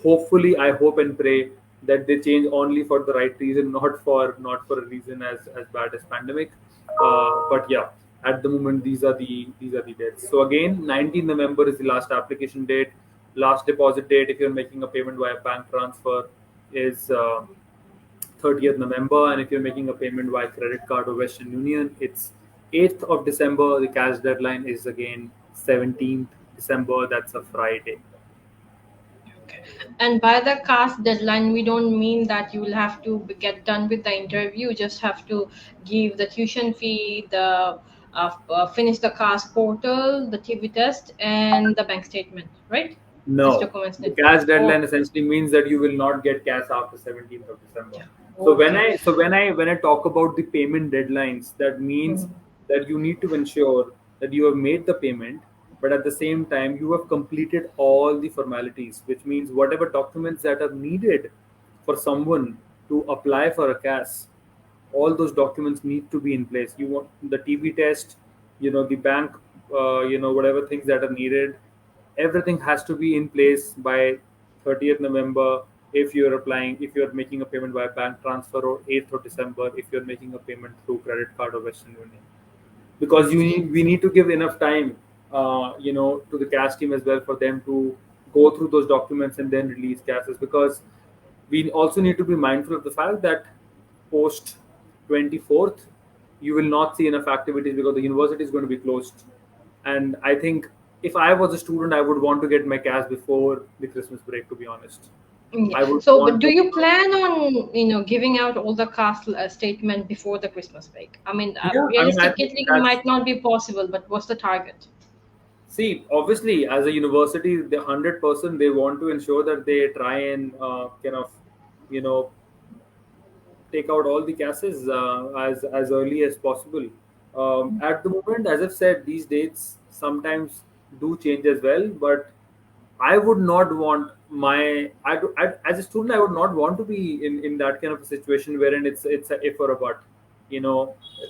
Hopefully, I hope and pray that they change only for the right reason, not for a reason as bad as pandemic. But yeah, at the moment, these are the dates. So again, 19 November is the last application date. Last deposit date, if you're making a payment via bank transfer, is 30th November, and if you're making a payment via credit card or Western Union, it's 8th of December. The cash deadline is again 17th December. That's a Friday. Okay. And by the CAS deadline, we don't mean that you will have to get done with the interview. You just have to give the tuition fee, the finish the CAS portal, the TV test, and the bank statement, right? No, the cash deadline essentially means that you will not get cash after 17th of December. Yeah. So when I talk about the payment deadlines, that means that you need to ensure that you have made the payment, but at the same time you have completed all the formalities, which means whatever documents that are needed for someone to apply for a CAS, all those documents need to be in place. You want the TV test, the bank, whatever things that are needed. Everything has to be in place by 30th November if you're making a payment by bank transfer, or 8th of December if you're making a payment through credit card or Western Union. Because we need to give enough time, to the CAS team as well for them to go through those documents and then release CASs. Because we also need to be mindful of the fact that post 24th, you will not see enough activities because the university is going to be closed. And I think, if I was a student, I would want to get my CAS before the Christmas break, to be honest. Yeah. But do you plan on, giving out all the CAS statement before the Christmas break? I mean, realistically, it might not be possible, but what's the target? See, obviously, as a university, the 100%, they want to ensure that they try and take out all the CASs as early as possible. At the moment, as I've said, these dates sometimes do change as well, but I would not want as a student, I would not want to be in that kind of a situation wherein it's a if or a but.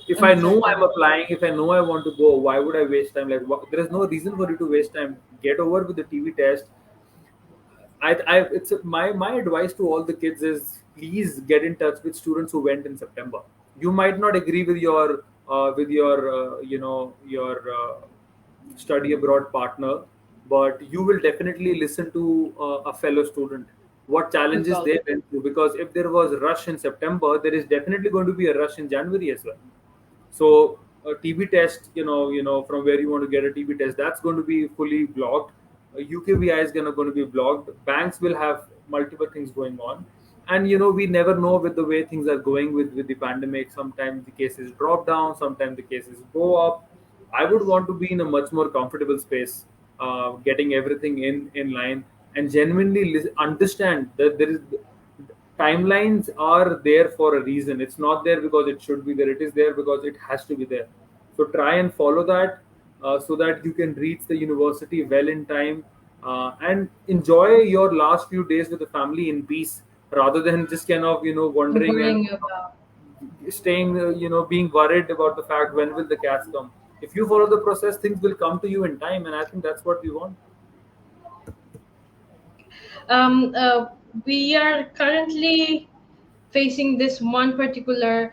If I know I'm applying, if I know I want to go, why would I waste time? Like, there is no reason for you to waste time. Get over with the TV test. It's my advice to all the kids is, please get in touch with students who went in September. You might not agree with your study abroad partner, but you will definitely listen to a fellow student, what challenges they went through. Because if there was a rush in September, there is definitely going to be a rush in January as well. So a TB test, from where you want to get a TB test, that's going to be fully blocked. UKVI is going to be blocked. Banks will have multiple things going on. And, we never know with the way things are going with the pandemic. Sometimes the cases drop down, sometimes the cases go up. I would want to be in a much more comfortable space, getting everything in line, and genuinely understand that timelines are there for a reason. It's not there because it should be there. It is there because it has to be there. So try and follow that, so that you can reach the university well in time, and enjoy your last few days with the family in peace, rather than just wondering and staying, being worried about the fact when will the CAS come. If you follow the process, things will come to you in time, and I think that's what we want. We are currently facing this one particular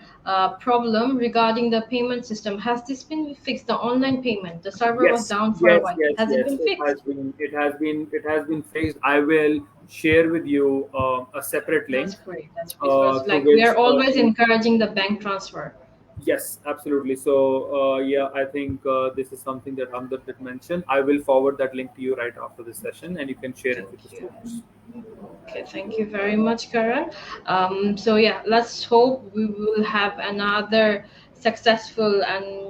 problem regarding the payment system. Has this been fixed? The online payment, the server was down for a while. Has it been fixed? It has been fixed. I will share with you a separate link. That's great. That's great. Because to we which, are always encouraging the bank transfer. Yes, absolutely. So yeah, I think this is something that Hamdard did mention. I will forward that link to you right after this session, and you can share it with the students. Okay, thank you very much, Karan. So yeah, let's hope we will have another successful and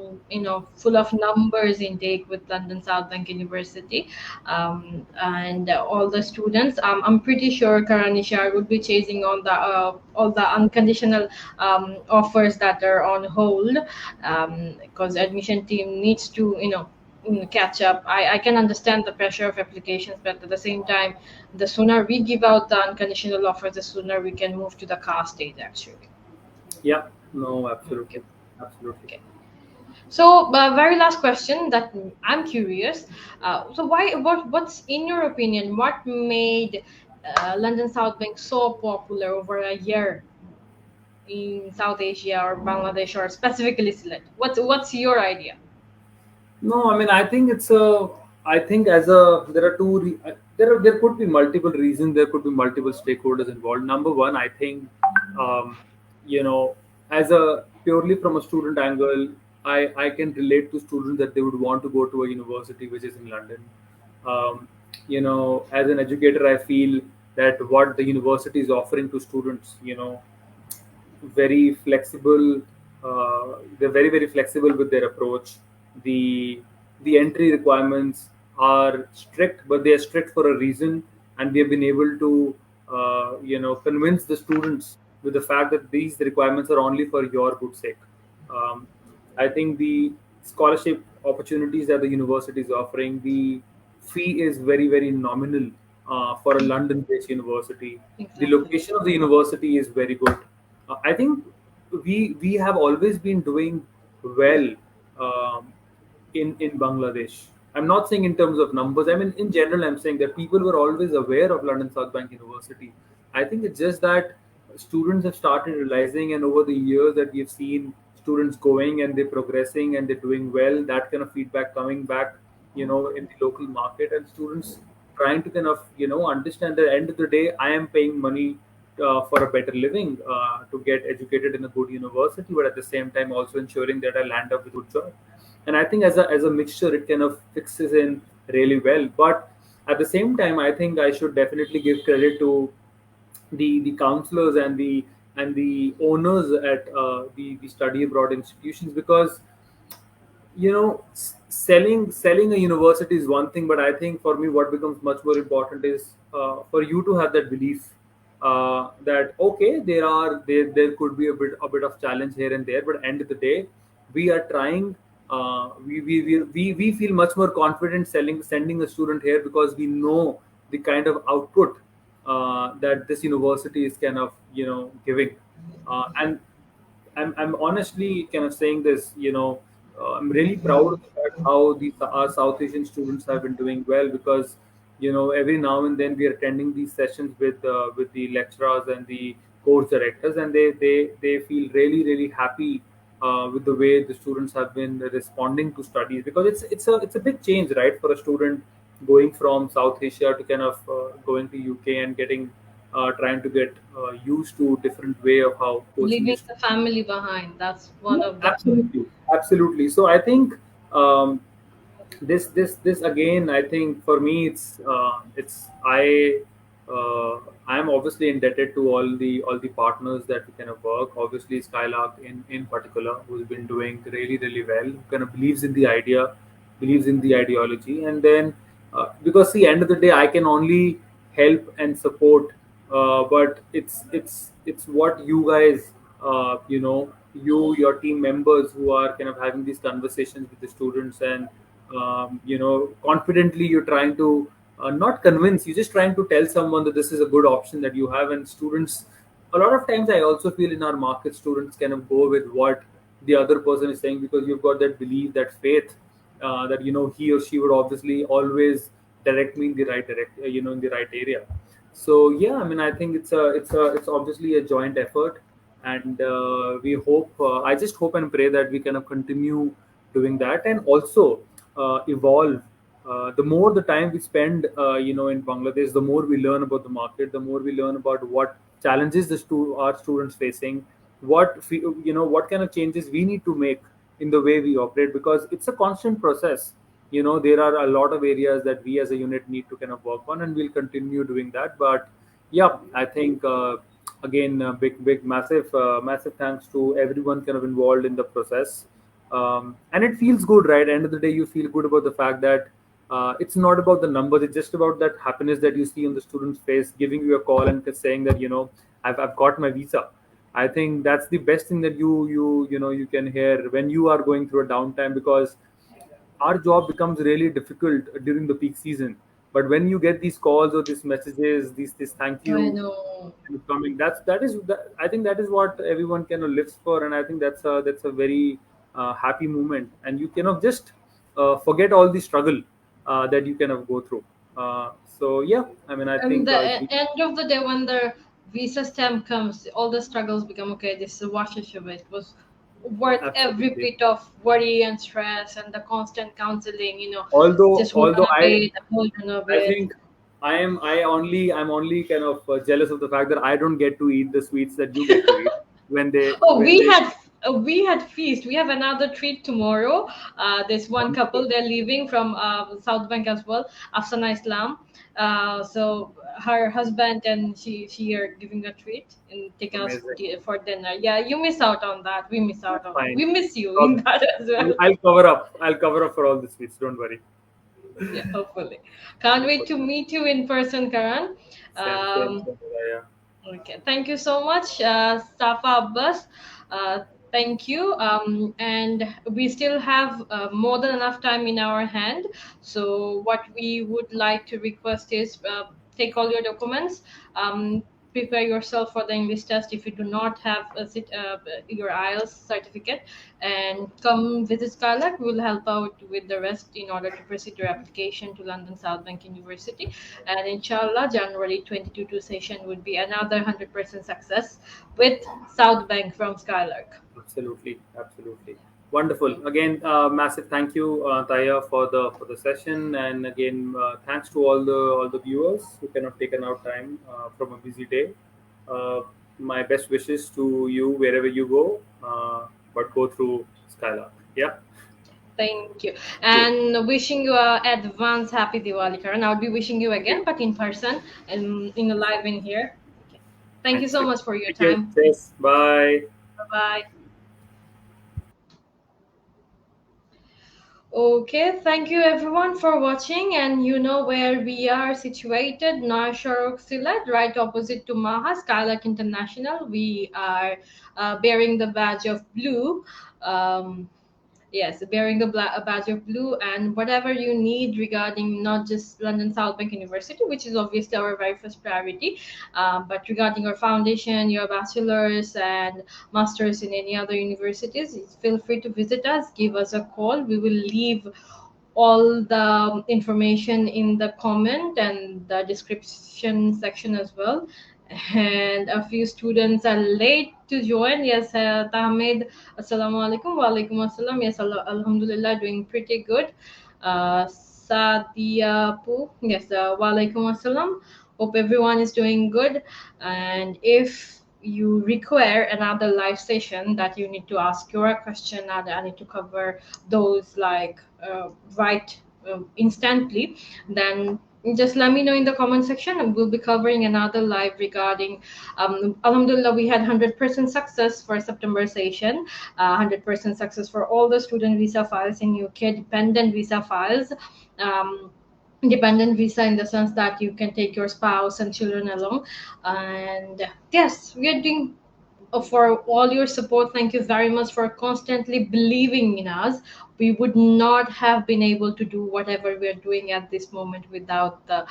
full of numbers intake with London Southbank University, and all the students. I'm pretty sure Karan Issar would be chasing on the all the unconditional offers that are on hold, because admission team needs to catch up. I can understand the pressure of applications, but at the same time, the sooner we give out the unconditional offers, the sooner we can move to the CAS stage, actually. Yeah, no, absolutely. Okay. Absolutely. Okay. So, very last question that I'm curious. So, what's in your opinion, what made London Southbank so popular over a year in South Asia or Bangladesh or specifically Sylhet? What's your idea? No, I mean, I think there are there could be multiple reasons. There could be multiple stakeholders involved. Number one, I think, as a purely from a student angle, I can relate to students that they would want to go to a university which is in London. As an educator, I feel that what the university is offering to students, very flexible. They're very, very flexible with their approach. The entry requirements are strict, but they are strict for a reason, and we have been able to convince the students with the fact that these requirements are only for your good sake. I think the scholarship opportunities that the university is offering, the fee is very, very nominal for a London-based university. Exactly. The location of the university is very good. I think we have always been doing well in Bangladesh. I'm not saying in terms of numbers. I mean, in general, I'm saying that people were always aware of London Southbank University. I think it's just that students have started realizing, and over the years that we've seen students going and they're progressing and they're doing well, that kind of feedback coming back, in the local market, and students trying to kind of, understand that at the end of the day, I am paying money for a better living, to get educated in a good university, but at the same time also ensuring that I land up with a good job. And I think as a mixture, it kind of fixes in really well. But at the same time, I think I should definitely give credit to the counselors and the owners at the study abroad institutions, because selling a university is one thing, but I think for me what becomes much more important is for you to have that belief that okay, there could be a bit of challenge here and there, but at the end of the day, we are trying. We feel much more confident sending a student here because we know the kind of output that this university is kind of giving, and I'm honestly kind of saying this. I'm really proud of the fact how our South Asian students have been doing well, because every now and then we are attending these sessions with the lecturers and the course directors, and they feel really, really happy with the way the students have been responding to studies, because it's a big change, right, for a student going from South Asia to kind of going to UK and getting trying to get used to different way of how coaching Leaving is. the family behind. That's one of the Absolutely. So I think this again, I think for me I am obviously indebted to all the partners that we kind of work. Obviously, Skylark in particular, who's been doing really, really well, who kind of believes in the idea, believes in the ideology, and then because the end of the day, I can only help and support, but it's what you guys, your team members who are kind of having these conversations with the students, and confidently you're trying to not convince, you're just trying to tell someone that this is a good option that you have. And students, a lot of times I also feel in our market, students kind of go with what the other person is saying, because you've got that belief, that faith, that he or she would obviously always direct me in the right in the right area. So yeah, I mean, I think it's obviously a joint effort, and we hope. I just hope and pray that we kind of continue doing that, and also evolve. The more the time we spend, in Bangladesh, the more we learn about the market, the more we learn about what challenges our students facing, what kind of changes we need to make in the way we operate, because it's a constant process. There are a lot of areas that we as a unit need to kind of work on, and we'll continue doing that. But yeah, I think again, big massive thanks to everyone kind of involved in the process. And it feels good, right? End of the day, you feel good about the fact that it's not about the numbers, it's just about that happiness that you see on the student's face, giving you a call and saying that I've got my visa. I think that's the best thing that you can hear when you are going through a downtime, because our job becomes really difficult during the peak season. But when you get these calls or these messages, these thank I you know. coming, I think that is what everyone kind of lives for, and I think that's a very happy moment, and you cannot just forget all the struggle that you kind of go through. So yeah, I mean, I And think the end of the day, when the visa stamp comes, all the struggles become okay. This is what it was worth every absolutely. bit of worry and stress and the constant counseling. Although Just hold on although a bit, hold on a I bit. think I'm only kind of jealous of the fact that I don't get to eat the sweets that you get to eat Oh, when they we had feast. We have another treat tomorrow. There's one couple, wonderful. they're leaving from Southbank as well, Afsana Islam. So her husband and she are giving a treat and take us Amazing. for dinner. Yeah, you miss out on that. We miss out That's on that. fine. We miss you Okay. in that as well. I'll cover up. I'll cover up for all the sweets. Don't worry. Yeah, hopefully. Can't wait to meet you in person, Karan. Same, Um, yeah. Okay, thank you so much, Safa Abbas. Uh, thank you. And we still have more than enough time in our hand. So, what we would like to request is take all your documents, prepare yourself for the English test if you do not have your IELTS certificate, and come visit Skylark. We will help out with the rest in order to proceed your application to London Southbank University. And inshallah, January 22 session would be another 100% success with Southbank from Skylark. Absolutely. Wonderful. Again, massive thank you, Taya, for the session, and again, thanks to all the viewers who cannot taken out time from a busy day. Uh, my best wishes to you wherever you go, but go through Skylark. Yeah. Thank you. Cool. And wishing you a advance happy Diwali, Karan. I'll be wishing you again, but in person and in a live in here. Okay. Thank you Thank so you. much for your Thank you. time. Yes. Bye. Bye bye. Okay, thank you everyone for watching, and you know where we are situated, Narsharok Silat, right opposite to Maha, Skylark International. We are bearing the badge of blue. Yes, bearing the badge of blue, and whatever you need regarding not just London Southbank University, which is obviously our very first priority, but regarding your foundation, your bachelor's and master's in any other universities, feel free to visit us, give us a call. We will leave all the information in the comment and the description section as well. And a few students are late to join. Yes, Tahmid, assalamu alaikum. Wa alaikum assalam. Yes, alhamdulillah, doing pretty good. Sadia Pu, yes, wa alaikum assalam. Hope everyone is doing good. And if you require another live session that you need to ask your question and I need to cover those like right instantly, then just let me know in the comment section and we'll be covering another live regarding alhamdulillah, we had 100% success for September session, 100% success for all the student visa files in UK, dependent visa files. Dependent visa in the sense that you can take your spouse and children along. And yes, we are doing for all your support. Thank you very much for constantly believing in us. We would not have been able to do whatever we are doing at this moment without the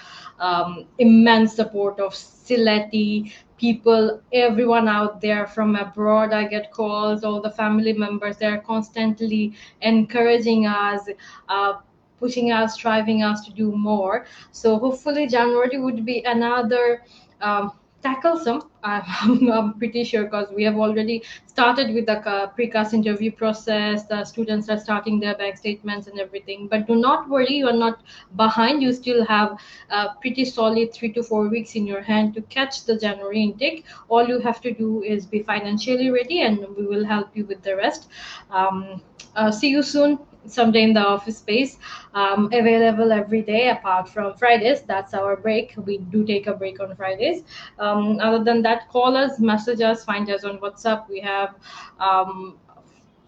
immense support of Sileti people, everyone out there from abroad. I get calls, all the family members, they're constantly encouraging us, pushing us, driving us to do more. So hopefully January would be another tacklesome. I'm pretty sure, because we have already started with the pre-CAS interview process. The students are starting their bank statements and everything. But do not worry, you are not behind. You still have a pretty solid 3 to 4 weeks in your hand to catch the January intake. All you have to do is be financially ready, and we will help you with the rest. See you soon someday in the office space. Available every day apart from Fridays. That's our break. We do take a break on Fridays. Other than that, call us, message us, find us on WhatsApp. We have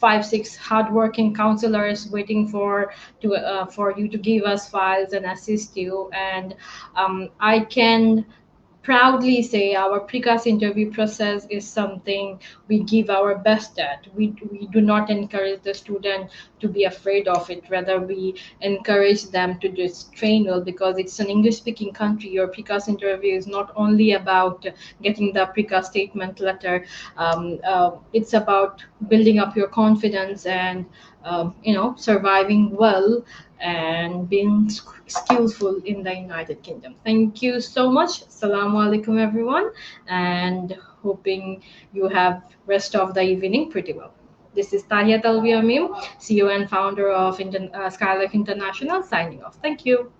5-6 hardworking counselors waiting for you to give us files and assist you. And I can proudly say our pre-CAS interview process is something we give our best at. We do not encourage the student to be afraid of it. Rather, we encourage them to just train well, because it's an English-speaking country. Your pre-CAS interview is not only about getting the pre-CAS statement letter. It's about building up your confidence and surviving well and being skillful in the United Kingdom. Thank you so much. Assalamu alaikum, everyone, and hoping you have rest of the evening pretty well. This is 𝗬𝗍𝗿𝗍𝗶𝗍𝗶, CEO and founder of Skylark International, signing off. Thank you.